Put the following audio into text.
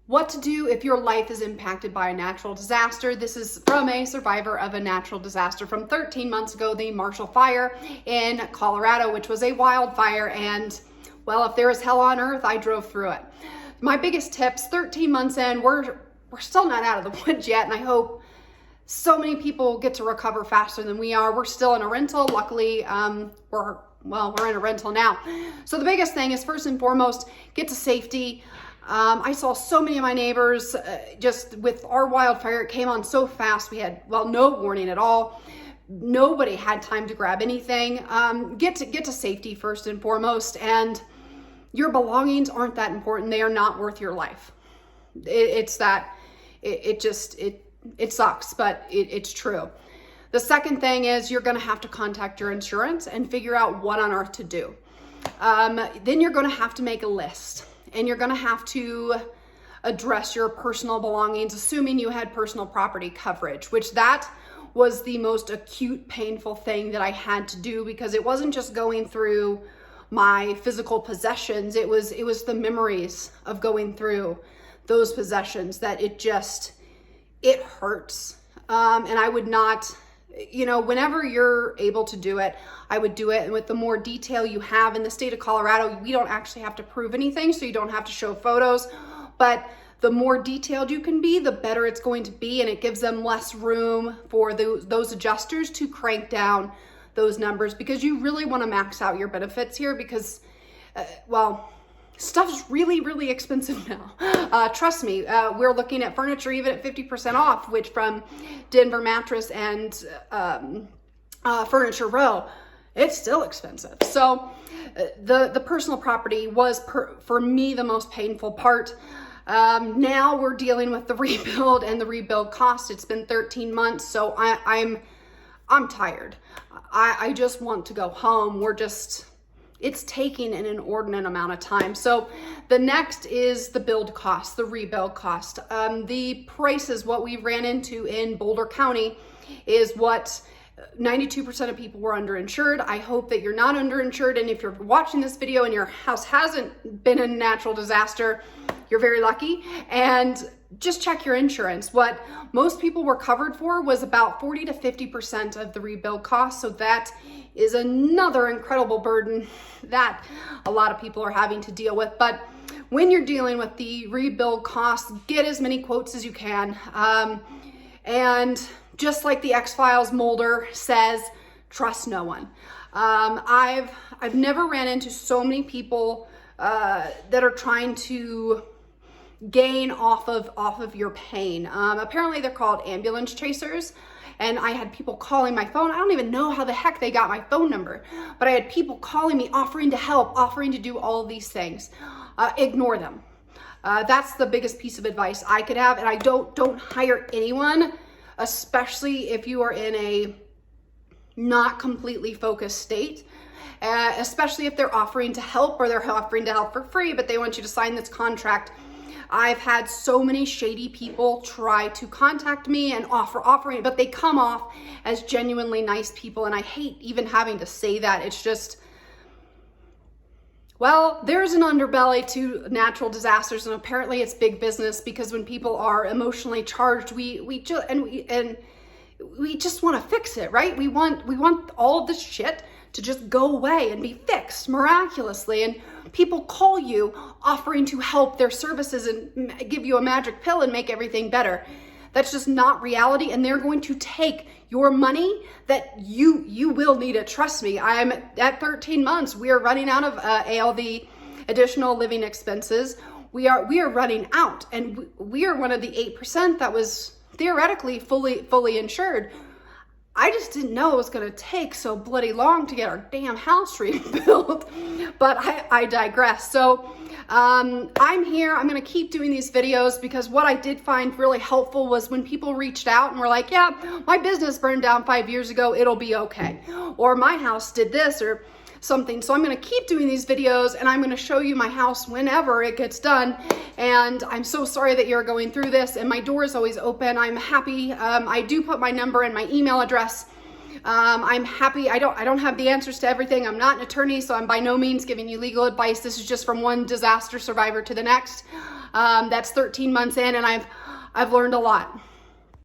What to do if your life is impacted by a natural disaster. This is from a survivor of a natural disaster from 13 months ago, the Marshall Fire in Colorado, which was a wildfire. And well, if there is hell on earth, I drove through it. My biggest tips, 13 months in, we're still not out of the woods yet. And I hope so many people get to recover faster than we are. We're still in a rental. Luckily, we're in a rental now. So the biggest thing is, first and foremost, get to safety. I saw so many of my neighbors just with our wildfire. It came on so fast. We had, no warning at all. Nobody had time to grab anything. Get to safety first and foremost. And your belongings aren't that important. They are not worth your life. It sucks, but it's true. The second thing is you're going to have to contact your insurance and figure out what on earth to do. Then you're going to have to make a list. And you're going to have to address your personal belongings, assuming you had personal property coverage, which that was the most acute, painful thing that I had to do, because it wasn't just going through my physical possessions. It was the memories of going through those possessions that it hurts. And I would not, whenever you're able to do it, I would do it. And with the more detail you have in the state of Colorado, we don't actually have to prove anything, so you don't have to show photos. But the more detailed you can be, the better it's going to be. And it gives them less room for those adjusters to crank down those numbers, because you really want to max out your benefits here, because, stuff's really, really expensive now. Trust me, we're looking at furniture even at 50% off, which from Denver Mattress and Furniture Row, it's still expensive. So the personal property was, for me, the most painful part. Now we're dealing with the rebuild and the rebuild cost. It's been 13 months, so I'm tired. I just want to go home. It's taking an inordinate amount of time. So the next is the build cost, the rebuild cost. The prices, what we ran into in Boulder County is what 92% of people were underinsured. I hope that you're not underinsured. And if you're watching this video and your house hasn't been in a natural disaster, you're very lucky. And just check your insurance. What most people were covered for was about 40 to 50% of the rebuild cost. So that is another incredible burden that a lot of people are having to deal with. But when you're dealing with the rebuild costs, get as many quotes as you can. And just like the X-Files Mulder says, trust no one. I've never ran into so many people that are trying to gain off of your pain. Apparently they're called ambulance chasers. And I had people calling my phone. I don't even know how the heck they got my phone number, but I had people calling me, offering to help, offering to do all of these things. Ignore them. That's the biggest piece of advice I could have. And I don't hire anyone, especially if you are in a not completely focused state, especially if they're offering to help, or they're offering to help for free, but they want you to sign this contract. I've had so many shady people try to contact me and offering, but they come off as genuinely nice people. And I hate even having to say that. It's just, there's an underbelly to natural disasters, and apparently it's big business, because when people are emotionally charged, we just want to fix it, right? We want all of this shit to just go away and be fixed miraculously. And people call you offering to help their services and give you a magic pill and make everything better. That's just not reality. And they're going to take your money that you will need it. Trust me, I'm at 13 months. We are running out of ALV, additional living expenses. We are running out, and we are one of the 8% that was theoretically fully insured. I just didn't know it was going to take so bloody long to get our damn house rebuilt, but I digress. So I'm here. I'm going to keep doing these videos, because what I did find really helpful was when people reached out and were like, yeah, my business burned down 5 years ago. It'll be okay. Or my house did this or something. So I'm going to keep doing these videos, and I'm going to show you my house whenever it gets done. And I'm so sorry that you're going through this, and my door is always open. I'm happy. I do put my number and my email address I'm happy. I don't have the answers to everything. I'm not an attorney, so I'm by no means giving you legal advice. This is just from one disaster survivor to the next. That's 13 months in, and I've learned a lot.